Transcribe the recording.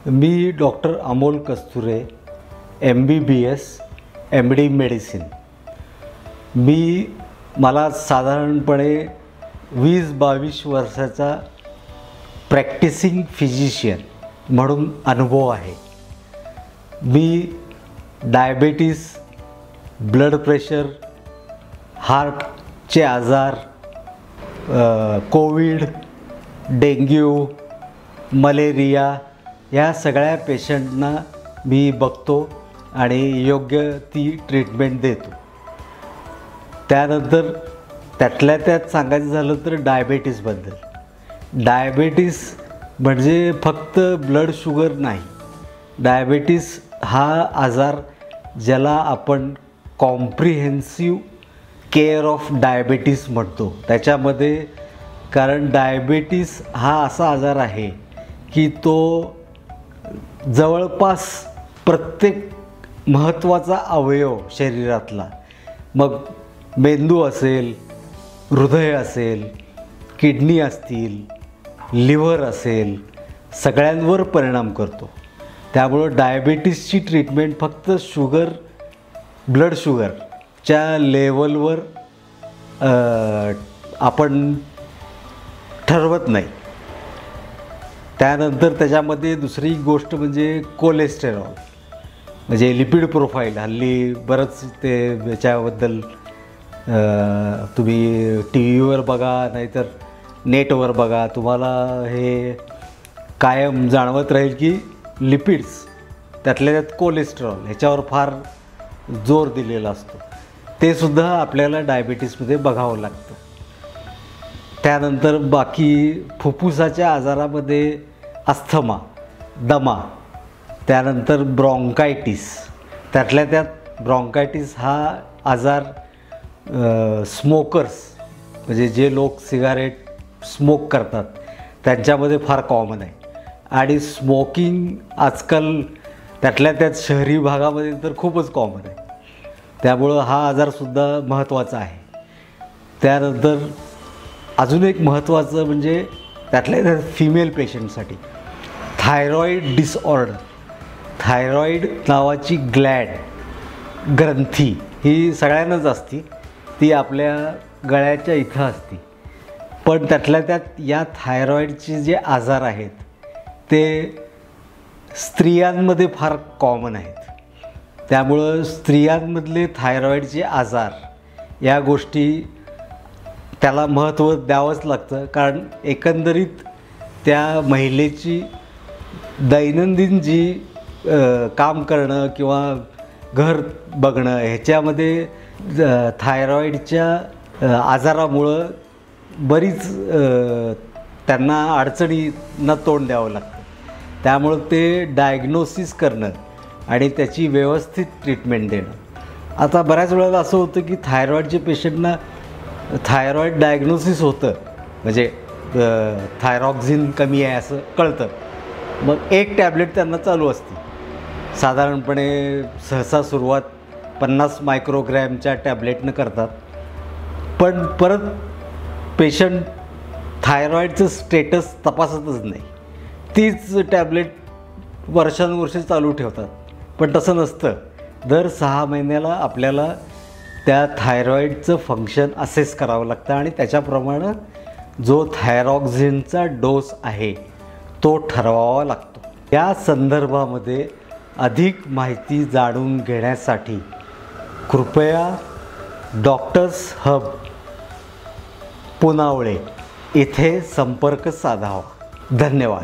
मी doctor Amol Kasture, MBBS MD medicine. मला साधारणपणे 20-22 वर्षाचा प्रॅक्टिसिंग फिजिशियन म्हणून अनुभव आहे। मी डायबिटीज, ब्लड प्रेशर, हार्टचे आजार, कोविड, डेंग्यू, मलेरिया या सगळ्या पेशंटना मी बघतो आणि योग्य ती ट्रीटमेंट देतो। त्यानंतर त्यातल्या त्यात सांगायचं झालं तर डायबिटीज म्हणजे फक्त ब्लड शुगर नाही। डायबिटीज हा आजार ज्याला आपण कॉम्प्रिहेन्सिव्ह केअर ऑफ डायबिटीज म्हणतो। त्याच्यामध्ये कारण डायबिटीज हा असा आजार आहे की तो जवळपास प्रत्येक महत्त्वाचा अवयव शरीरातला, मग मेंदू असेल, हृदय असेल, किडनी असतील, लिव्हर असेल, सगळ्यांवर परिणाम करतो। त्यामुळं डायबिटीजची ट्रीटमेंट फक्त ब्लड शुगरच्या लेवलवर आपण ठरवत नाही। त्यानंतर त्याच्यामध्ये दुसरी गोष्ट म्हणजे कोलेस्टेरॉल, म्हणजे लिपिड प्रोफाईल। हल्ली बरंच ते याच्याबद्दल तुम्ही TV वर बघा, नाहीतर नेटवर बघा, तुम्हाला हे कायम जाणवत राहील की लिपिड्स, त्यातल्या त्यात कोलेस्टेरॉल, ह्याच्यावर फार जोर दिलेला असतो। ते सुद्धा आपल्याला डायबिटीजमध्ये बघावं लागतं। त्यानंतर बाकी फुफ्फुसाच्या आजारामध्ये अस्थमा, दमा, त्यानंतर ब्रॉन्कायटिस, त्यातल्या त्यात ब्रॉन्कायटिस हा आजार स्मोकर्स, म्हणजे जे लोक सिगारेट स्मोक करतात त्यांच्यामध्ये फार कॉमन आहे। आणि स्मोकिंग आजकाल त्यातल्या त्यात शहरी भागामध्ये तर खूपच कॉमन आहे। त्यामुळं हा आजारसुद्धा महत्त्वाचा आहे। त्यानंतर अजून एक महत्त्वाचं म्हणजे त्यातल्या त्यात फिमेल पेशंटसाठी थायरॉईड डिसऑर्डर। थायरॉईड नावाची ग्रंथी ही सगळ्यांनाच असती, ती आपल्या गळ्याच्या इथं असते। पण त्यातल्या त्यात या थायरॉईडचे जे आजार आहेत ते स्त्रियांमध्ये फार कॉमन आहेत। त्यामुळं स्त्रियांमधले थायरॉईडचे आजार या गोष्टी त्याला महत्त्व द्यावंच लागतं। कारण एकंदरीत त्या महिलेची दैनंदिन जी काम करणं किंवा घर बघणं ह्याच्यामध्ये थायरॉईडच्या आजारामुळं बरीच त्यांना अडचणींना तोंड द्यावं लागतं। त्यामुळं ते डायग्नोसिस करणं आणि त्याची व्यवस्थित ट्रीटमेंट देणं। आता बऱ्याच वेळेला असं होतं की थायरॉईडच्या पेशंटना थायरॉईड डायग्नोसिस होतं, म्हणजे थायरॉक्झिन कमी आहे असं कळतं, मग एक टॅब्लेट त्यांना चालू असते। साधारणपणे सहसा सुरुवात 50 मायक्रोग्रॅमच्या टॅब्लेटनं करतात, पण परत पेशंट थायरॉईडचं स्टेटस तपासतच नाही, तीच टॅब्लेट वर्षानुवर्ष चालू ठेवतात। पण तसं नसतं, दर 6 महिन्याला आपल्याला त्या थायरॉईडचं फंक्शन असेस करावं लागतं आणि त्याच्याप्रमाणे जो थायरॉक्झिनचा डोस आहे तो ठरवावा लागतो। या संदर्भामध्ये अधिक माहिती जाणून घेण्यासाठी कृपया डॉक्टर्स हब पुनावळे इथे संपर्क साधावा। धन्यवाद।